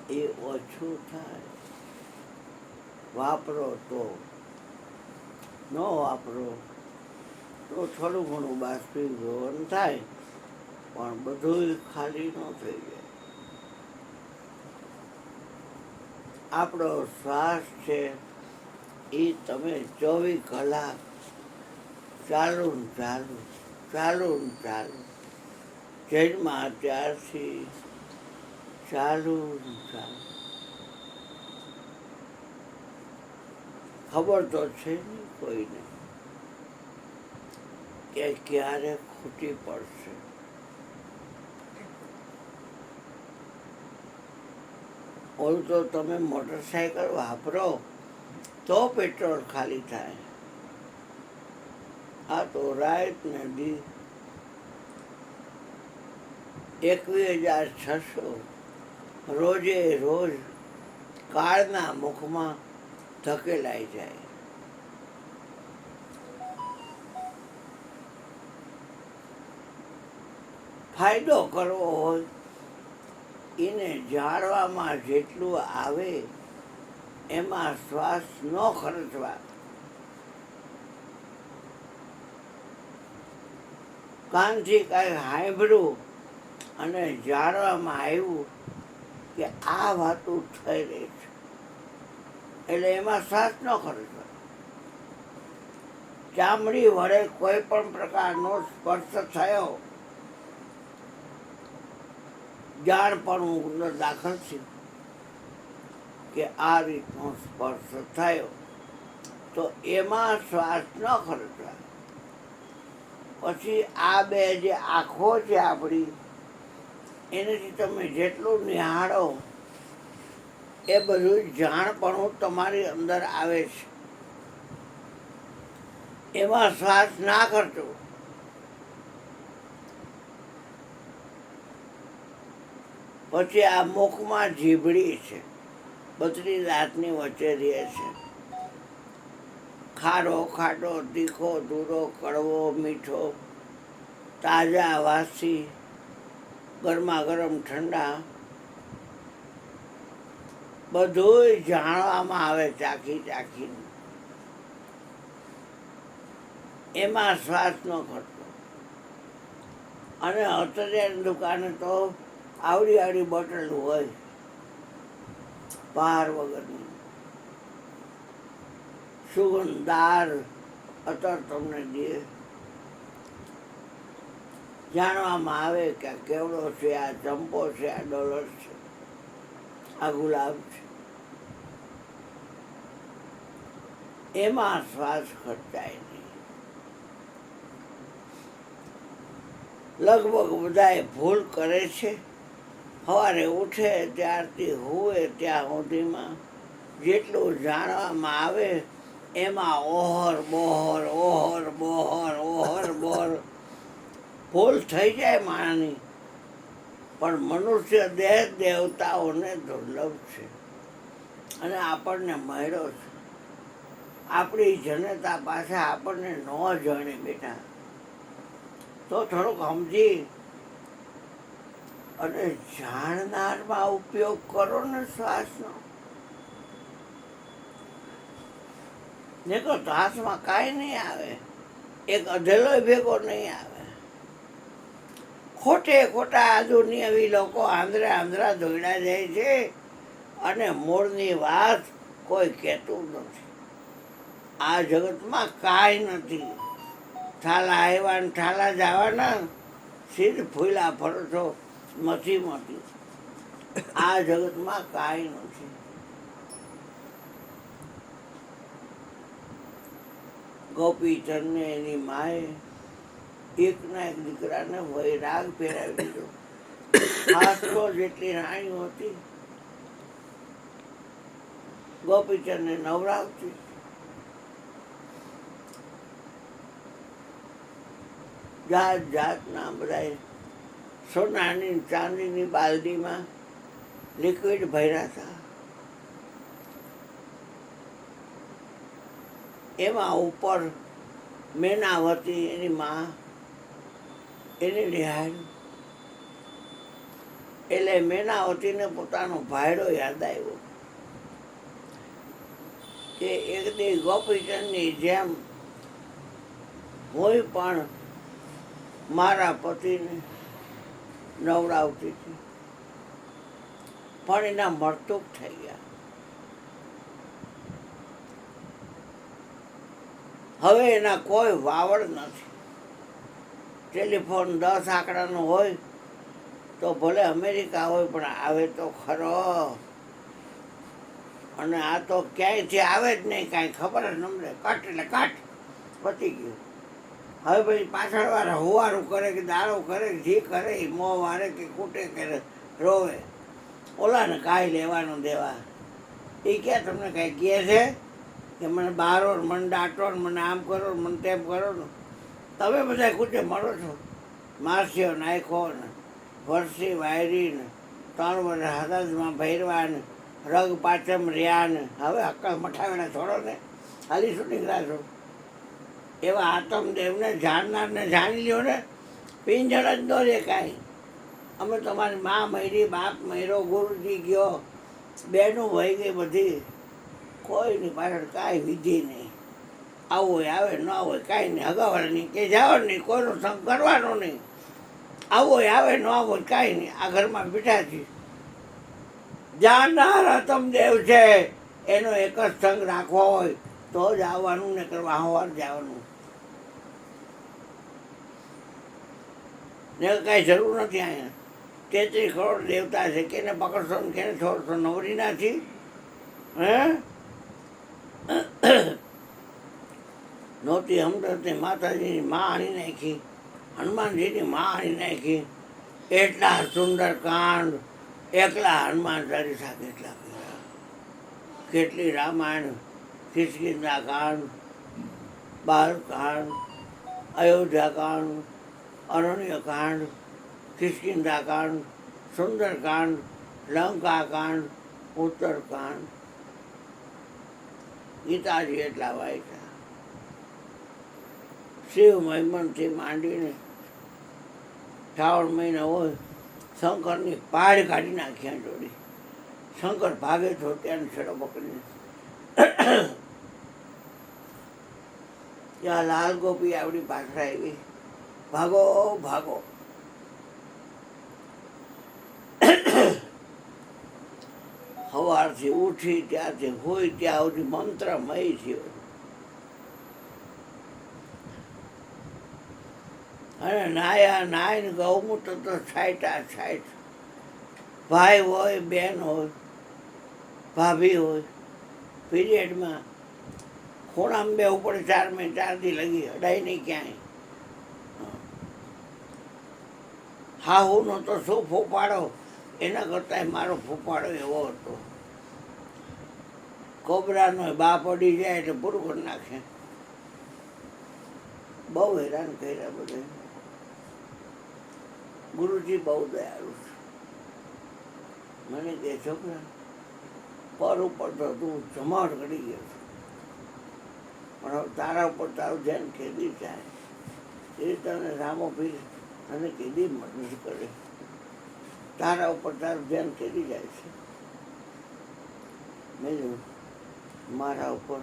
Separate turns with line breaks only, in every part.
એ ઓછું થાય. વાપરો તો, ન વાપરો તો થોડું ઘણું બાષ્પીભવન થાય, પણ બધું ખાલી ન થઈ જાય. આપણો શ્વાસ છે એ તમે 24 કલાક ચાલુ ને ચાલુ ચાલુ ને ચાલુ, જન્મા ત્યારથી ચાલુ ને ચાલુ. ખબર તો છે નહીં કોઈને કે ક્યારે ખૂટી પડશે. ઓલું તો તમે મોટરસાયકલ વાપરો તો પેટ્રોલ ખાલી થાય. આ તો રાત ને દી 21,600 રોજે રોજ કાળના મુખમાં ધકેલાઈ જાય. ફાયદો કરવો હોય એને જાળવામાં જેટલું આવે એમાં શ્વાસ ન ખર્ચવા. કાનથી કાંઈ સાંભળ્યું અને જાણવામાં આવ્યું કે આ વાતો થઈ રહી છે, એટલે એમાં શ્વાસ ન ખર્ચવા. ચામડી વડે કોઈ પણ પ્રકારનો સ્પર્શ થયો, જાણપણું અંદર દાખલ થયું કે આ રીતનો સ્પર્શ થયો, તો એમાં શ્વાસ ન ખર્ચવા. પછી આ બે જે આંખો છે આપણી, એનાથી તમે જેટલું નિહાળો એ બધું જાણપણું તમારી અંદર આવે છે, એમાં શ્વાસ ના કરજો. પછી આ મુખમાં જીભડી છે, 32 દાંતની વચ્ચે રહે છે. ખારો ખાટો તીખો ધૂરો કડવો મીઠો, તાજા વાસી, ગરમા ગરમ ઠંડા, બધું જાણવામાં આવે ચાખી ચાખીને. એમાં શ્વાસ ન કરતો. અને અત્યારની દુકાને તો આવડી આવડી બોટલ હોય બહાર વગરની, સુગંધદાર અત્યારે તમને દે. જાણવામાં આવે કે આ કેવડો છે, આ ચંપો છે, આ ડોલર છે, આ ગુલાબ છે. એમાં શ્વાસ ખર્ચાય નહીં. લગભગ બધાએ ભૂલ કરે છે. સવારે ઉઠે ત્યારથી હુએ ત્યાં સુધીમાં જેટલું જાણવામાં આવે એમાં ઓહર બોહર ઓહર બોહર ઓહર બોહર ભૂલ થઈ જાય માણસની. પણ મનુષ્ય દેહ દેવતાઓને દુર્લભ છે અને આપણને મળ્યો છે. આપણી જનતા પાસે આપણને ન જાણે બેટા, તો થોડુંક સમજી અને જાણનારમાં ઉપયોગ કરો ને શ્વાસનો. નીકળો તો હાથમાં કાંઈ નહીં આવે, એક અધેલોય ભેગો નહીં આવે. ખોટે ખોટા આ દુનિયાવી લોકો આંધળા દોડ્યા જાય છે અને મૂળની વાત કોઈ કહેતું નથી. આ જગતમાં કાંઈ નથી. ઠાલા આવ્યા ને ઠાલા જવાના, સીધ ફૂલા ફરો છો મથી. આ જગતમાં કાંઈ નથી. ગોપીચંદને એની માએ એકના એક દીકરાને વૈરાગ પહેરાવી દીધો. 500 જેટલી રાણીઓ હતી, ગોપીચંદને નવરાવતી. જાત જાતના બધા સોનાની ચાંદીની બાલદીમાં લિક્વિડ ભર્યા હતા. એમાં ઉપર મેનાવતી એની માં એને નિહાળ્યું. એટલે મેનાવતીને પોતાનો ભાયડો યાદ આવ્યો કે એક દી ગોપીચંદની જેમ હું પણ મારા પતિને નવડાવતી હતી, પણ એના મરતુક થઈ ગયા. હવે એના કોઈ વાવડ નથી. ટેલિફોન 10 આંકડાનો હોય તો ભલે અમેરિકા હોય પણ આવે તો ખરો, અને આ તો ક્યાંયથી આવે જ નહીં, કાંઈ ખબર જ નમરે. કટ એટલે કટ, પતી ગયું. હવે પછી પાછળવાળા હુવારું કરે કે દાડો કરે કે જે કરે એ મોં વારે કે કૂટે કે રોવે, ઓલાને કાંઈ લેવાનો દેવા. એ ક્યાં તમને કાંઈ કહે છે કે મને બારો ને મને દાટો ને મને આમ કરો ને મને તેમ કરો ને? તમે બધા કૂટે મળો છો. મારસીઓ નાખો ને વરસી વાયરી ને 3 વર્ષ હદાજમાં ભૈરવા ને રગ પાચમ રહ્યા ને હવે અક્કલ મઠાવેલા છોડો ને, હાલી શું નીકળ્યા છો? એવા આત્મદેવને જાણનારને જાણી લ્યો ને, પિંજણ જ ન રે કાંઈ. અમે તમારી મા મરી, બાપ મર્યો, ગુરુજી ગયો, બેનું વહી ગઈ બધી, કોઈની પાછળ કાંઈ વિધિ નહીં. આવું હોય આવે, ન હોય કાંઈ નહીં, હગાવાળા નહીં કે જવાનું નહીં, કોઈનો સંગ કરવાનો નહીં. આવું હોય આવે, ન હોય કાંઈ નહીં. આ ઘરમાં બેઠા છીએ. જાણનાર આત્મદેવ છે એનો એક જ સંગ રાખવો હોય તો જ આવવાનું, ને કરવા હવાર જવાનું, ને કાંઈ જરૂર નથી. અહીંયા 33 કરોડ દેવતા છે, કેને પકડશો ને કેને છોડશો? નવરી નથી હે? નહોતી હમદર્દની માતાજીની માં આણી નાખી, હનુમાનજીની માં આણી નાખી. એટલા સુંદર કાંડ, એકલા હનુમાન ચાલીસા કેટલા કર્યા, કેટલી રામાયણ, કિષ્કિંધા કાંડ, બાલકાંડ, અયોધ્યા કાંડ, અરણ્ય કાંડ, કિષ્કિંધા કાંડ, સુંદરકાંડ, લંકા કાંડ, ઉત્તરકાંડ, ગીતાજી એટલા વાંચ્યા. શિવ મહિમનથી માંડીને શ્રાવણ મહિના હોય, શંકરની પાડ કાઢી નાખ્યા જોડી. શંકર ભાગે તો ત્યાં છેડો પકડીને ત્યાં લાલ ગોપી આવડી પાછળ આવી, ભાગો ભાગો. સવારથી ઉઠી ત્યાંથી હોય ત્યાં સુધી મંત્રમય થયો. અને નાયા નાઈને ગૌમૂત્ર તો છાંટા છાંટ. ભાઈ હોય, બેન હોય, ભાભી હોય, પીરિયડમાં ખૂણામાં બેવું પડે 4 મહિને 4 દી લગી, અડાય નહીં ક્યાંય. હાહુનો તો શું ફૂફાડો, એના કરતાં મારો ફૂફાડો એવો હતો. કોબરાનો બા પડી જાય એટલે પૂરું કરી નાખે. બહુ હેરાન કર્યા બધા. ગુરુજી બહુ દયાળુ છે. મને કહે છોકરા પર ઉપર તો તું જમાવટ કરી ગયો છો, પણ હવે તારા ઉપર તારું ધ્યાન કેદી જાય એ તને રામો પીર તને કેદી મદદ કરે, તારા ઉપર તારું ધ્યાન કેદી જાય છે. મેં મારા ઉપર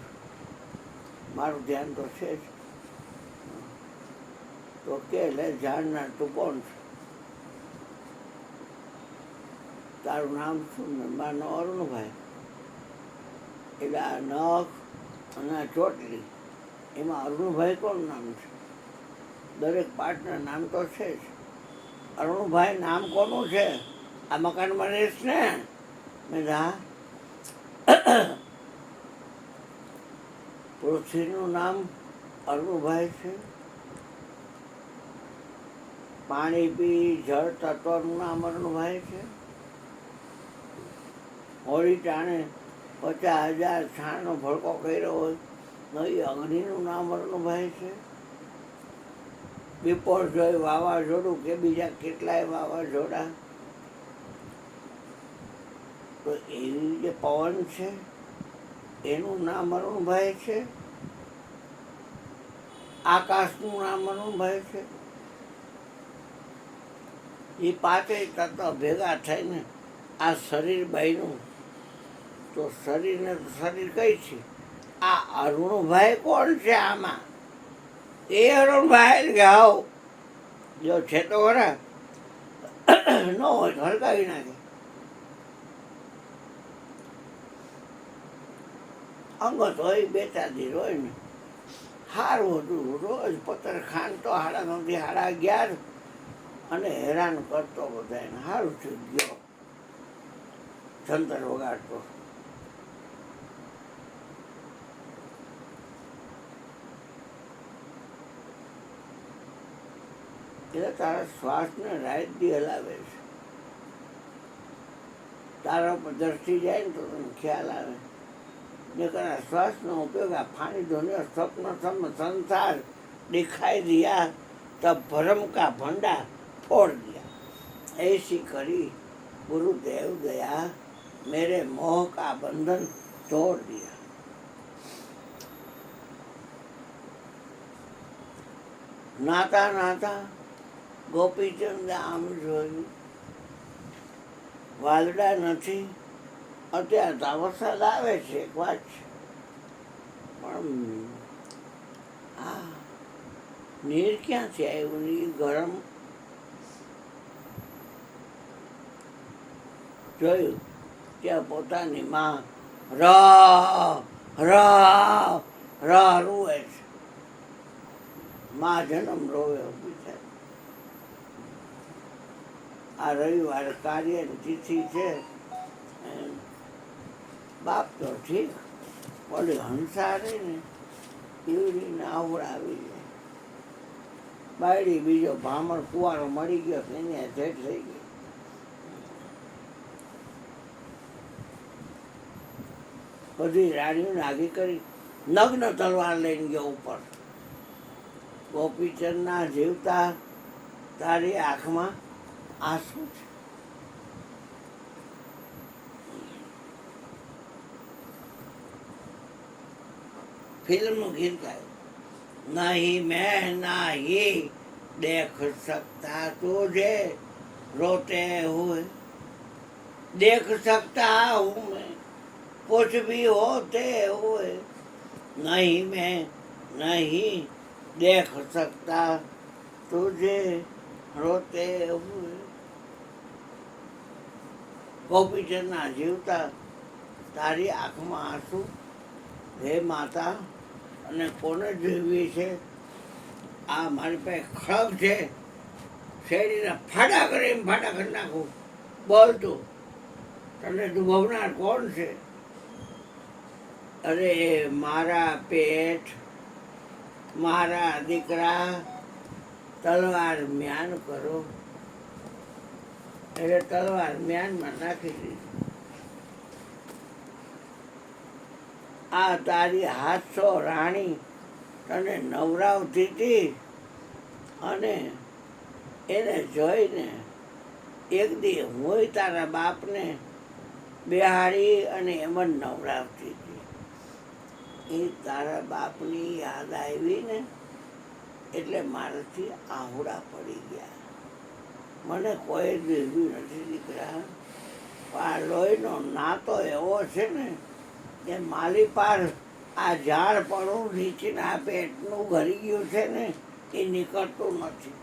મારું ધ્યાન તો છે જ. તો કે લે જાણનાર તું કોણ છે, તારું નામ શું? ને મારો અરુણભાઈ. એટલે આ નખ અને આ ચોટલી એમાં અરુણભાઈ કોણ નામ છે? દરેક પાર્ટના નામ તો છે જ. અરુણભાઈ નામ કોનું છે? આ મકાનમાં રહેશ ને? મેં હા. પૃથ્વીનું નામ અરુણભાઈ છે. પાણી પી જળ તત્વનું નામ અરુણભાઈ છે. હોળી ટાણે 50,000 છાણનો ભડકો કર્યો હોય નવી અગ્નિનું નામ અરુણભાઈ છે. બિપોરજોય વાવાઝોડું કે બીજા કેટલાય વાવાઝોડા, તો એવી જે પવન છે એનું નામ અરુણભાઈ છે. આકાશનું નામ અરુણભાઈ છે. એ પાંચેય તત્વ ભેગા થઈને આ શરીર બન્યું. તો શરીરને તો શરીર કઈ છે? આ અરુણભાઈ કોણ છે આમાં? એ અરુણભાઈ કે હાવ જો છે તો ખરા, ન હોય તો હલકાવી નાખે. અંગત હોય બે ચાર દી હોય ને સારું હતું. રોજ પત્રખાન તો 9:30 11:30 અને હેરાન કરતો બધાને. સારું થઈ ગયો, જંતર વગાડતો. એટલે તારા શ્વાસને રાત દી હલાવે છે. તારા ઉપર દ્રષ્ટિ જાય ને તો તને ખ્યાલ આવે. लेकिन श्वास નો ઉપયોગ આ ફાની ધોને સ્વપ્ન સમ संसार दिखाई दिया तब भरम का भंडा फोड़ दिया. ऐसी करी गुरुदेव गया मेरे मोह का बंधन तोड़ दिया. નાતા નાતા ગોપીચંદ આમ જોયું, વાલડા નથી. અત્યારે તો વરસાદ આવે છે એક વાત છે, પણ આ નીર ક્યાંથી આવ્યું? નીર ગરમ. જોયું ત્યાં પોતાની માં ર ર ર રૂવે છે. માં જન્મ રોવે ઊભી થાય. આ રવિવારે કાર્યની તિથિ છે. બાપ તો ઠીક, ઓલી હંસા રહી ને એવડીને આવડાવી જાય. બાયડી બીજો ભામણ કુવારો મળી ગયો એને જેઠ થઈ ગઈ. બધી રાણીઓને આગી કરી નગ્ન તલવાર લઈને ગયો ઉપર. ગોપીચંદના જીવતા તારી આંખમાં આંસુ છે. फिल्म गीत गायो, नहीं मैं नहीं देख सकता तुझे रोते हुए, देख सकता हूँ मैं कुछ भी होते हुए, नहीं मैं नहीं देख सकता तुझे रोते हुए. ગોપીચંદના જીવતા તારી આંખમાં આંસુ. હે માતા, અને કોને જીવવી છે? આ મારી પાસે ખડગ છે, શેરીના ફાડા કરી નાખું. બોલ તું, તને તું ભવનાર કોણ છે? અરે મારા પેટ, મારા દીકરા, તલવાર મ્યાન કરો. એટલે તલવાર મ્યાનમાં નાખી દીધી. આ તારી 700 રાણી તને નવરાવતી હતી, અને એને જોઈને એક દી હું તારા બાપને બેહાડી અને એમ જ નવરાવતી હતી. એ તારા બાપની યાદ આવી ને એટલે મારાથી આહુડા પડી ગયા. મને કોઈ દીધું નથી દીકરા. આ લોહીનો નાતો એવો છે ને કે માલી પાર આ ઝાડ પણ નીચેના પેટનું ઘરી ગયું છે ને એ નીકળતું નથી.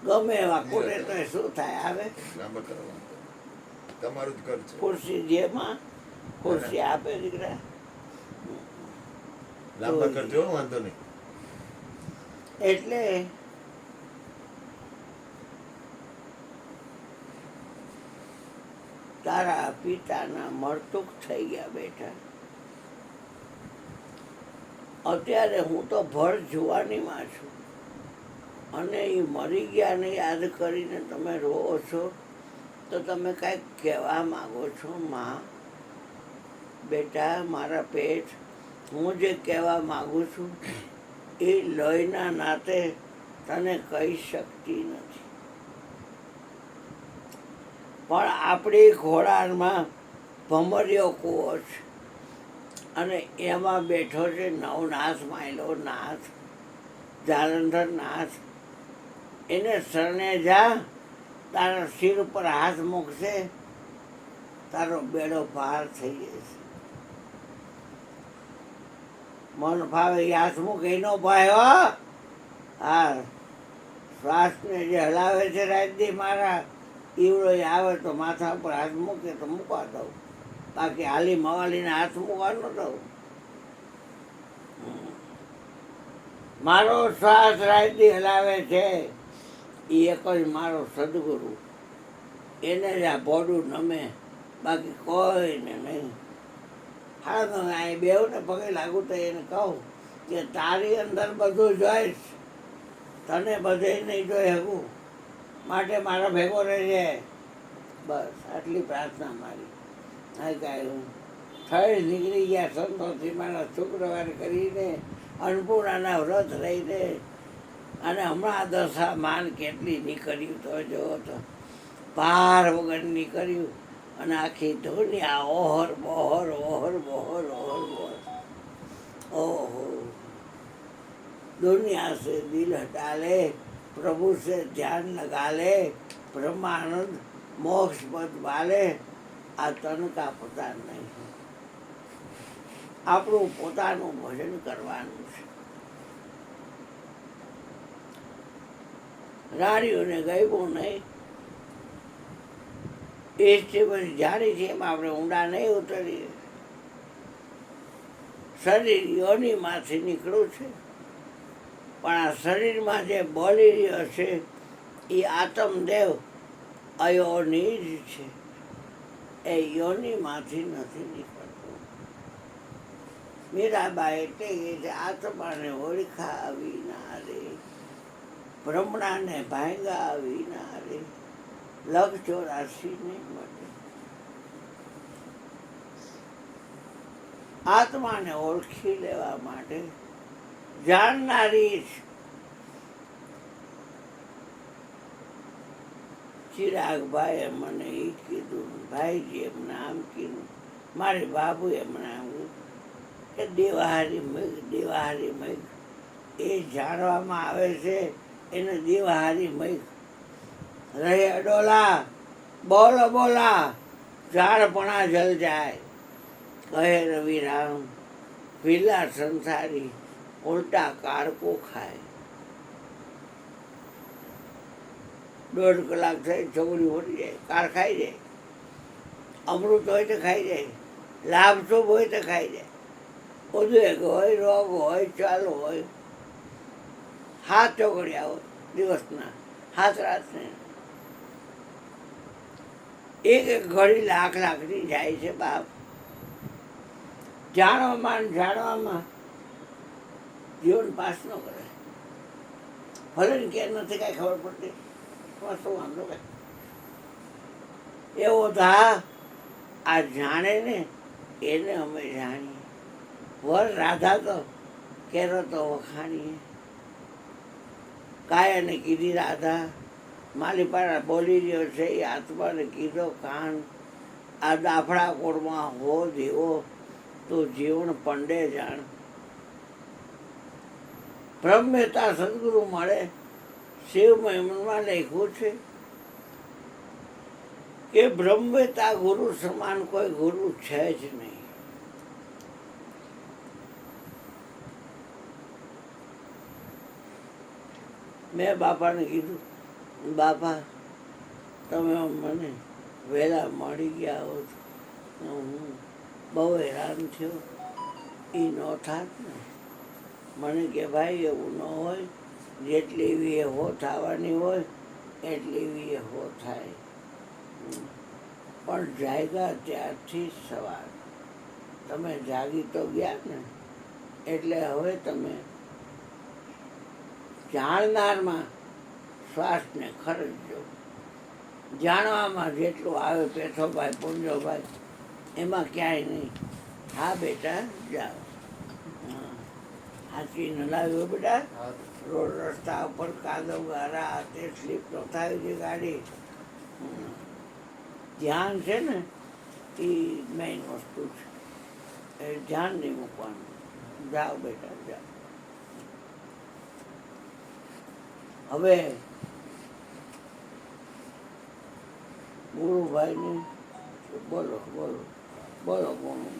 ગમે એવા કોને તો શું થાય? આવે
તમારું જ ઘર છે.
ખુરશી જેમાં ખુરશી આપે દીકરા.
લાંબા કરજો, વાંધો નહીં.
એટલે તારા પિતાના મરતુક થઈ ગયા બેટા. અત્યારે હું તો ભર જુવાનીમાં છું, અને એ મરી ગયાને યાદ કરીને તમે રોવો છો, તો તમે કાંઈક કહેવા માગો છો? માં બેટા, મારા પેટ, હું જે કહેવા માગું છું એ લોહીના નાતે તને કહી શકતી નથી. પણ આપણી ઘોડામાં ભમરિયો કૂવો છે, અને એમાં બેઠો છે નવનાથ માયલો નાથ. જાલંધરના હાથ, એને શરણે જા, તારા શિર ઉપર હાથ મૂકશે, તારો બેડો પાર થઈ જશે. મન ફાવે એ હાથ મૂકે એનો ભાઈ હો. હા, શ્વાસને જે હલાવે છે રાજદી મારા, ઈવડો આવે તો માથા ઉપર હાથ મૂકે તો મૂકવા દઉં, બાકી હાલી મવાલીને હાથ મૂકવા ન દઉં. મારો શ્વાસ રાજદી હલાવે છે એ એક જ મારો સદગુરુ, એને જ આ ભોડું નમે, બાકી કોઈને નહીં. હા, તમે અહીં બેહું ને પગે લાગુ તો એને કહું કે તારી અંદર બધું જોઈશ, તને બધે નહીં જોઈ શકું, માટે મારા ભેગો રહેજે. બસ આટલી પ્રાર્થના મારી. હા, કાંઈ થઈ નીકળી ગયા સંતોષી મારા શુક્રવાર કરીને, અન્નપૂર્ણાના વ્રત રહીને, અને હમણાં દશા માન કેટલી નીકળ્યું તો જો તો પાર વગર નીકળ્યું, અને આખી દુનિયા ઓહર બોહર ઓહર બોહર ઓહર બોહર. ઓહો, दुनिया से दिल हटा ले, प्रभु से ध्यान लगा ले, ब्रह्मानंद मोक्ष पद वाले. આ તન કા પતા નહીં. આપણું પોતાનું ભજન કરવાનું છે. રાણીઓને ગયું નહીં, એ છે બધી જાણી છે, એમાં આપણે ઊંડા નહીં ઉતરીએ. શરીર યોનિમાંથી નીકળ્યું છે, પણ આ શરીરમાં જે બોલી રહ્યો છે એ આત્મદેવ અયોની જ છે, એ યોનિમાંથી નથી નીકળતું. મીરાબાઈ એટલે એ છે આત્માને ઓળખા વિના રે, ભ્રમણાને ભાંગા વિના રે, લગ 84 નહીં મળે. આત્માને ઓળખી લેવા માટે જાણનારી ચિરાગભાઈએ મને એ કીધું, ભાઈજી એમને આમ કીધું, મારે બાબુ એમને આમ કીધું કે દેવાહારી મેઘ, દેવાહારી મેઘ, એ જાણવામાં આવે છે એને દેવાહારી મેઘ. રહે અડોલા, બોલો બોલા, ઝાડપણા જલ જાય, કહે રવિ રામ, વિલા સંસારી, ઉલટા કાળકો ખાય. 1.5 કલાક થઈ છોકરી ઉઠી જાય, કાર ખાઈ જાય, અમૃત હોય તો ખાઈ જાય, લાભ શુભ હોય તો ખાઈ જાય, ઉદ્વેગ હોય, રોગ હોય, ચાલુ હોય, 7 ચોકડિયા હોય દિવસના, 7 રાતને, એક એક ઘડી લાખની જાય છે બાપ. જાણવામાં જીવન પાસ ન કરે, ભલે ને કે નથી કાંઈ ખબર પડતી, શું વાંધો કાંઈ. એવો થા આ જાણે ને એને અમે જાણીએ. વર રાધા તો કેરો તો વખાણીએ. કાયાને કીધી રાધા, માલીપાડા બોલી રહ્યો છે એ આત્માને કીધો કાન, આ દાફડા કોળમાં હો દેવો તો જીવન પંડે જાણ. બ્રહ્મેતા સદગુરુ મળે, શિવ મહિમનમાં લખ્યું છે કે બ્રહ્મેતા ગુરુ સમાન કોઈ ગુરુ છે જ નહીં. મેં બાપાને કીધું, બાપા તમે મને વહેલા મળી ગયા હોત, હું બહુ હેરાન થયો, એ ન થાત ને. મને કે ભાઈ એવું ન હોય, જેટલી એવી એ હો થવાની હોય એટલી એવી એ હો થાય. પણ જાગ્યા ત્યારથી સવાર, તમે જાગી તો ગયા ને, એટલે હવે તમે જાણનારમાં શ્વાસને ખરજજો. જાણવામાં જેટલું આવે પેથોભાઈ, પુંજોભાઈ, એમાં ક્યાંય નહીં. હા બેટા જાઓ. હાથી ન લાવ્યો બેટા, રોડ રસ્તા ઉપર કાદવ ગારા તે સ્લીપ તો થાય છે ગાડી. ધ્યાન છે ને એ મેઇન વસ્તુ છે, એ ધ્યાન નહીં મૂકવાનું. જાઓ બેટા જાઓ. હવે ગુરુભાઈની બોલો બોલો બોલો બોલો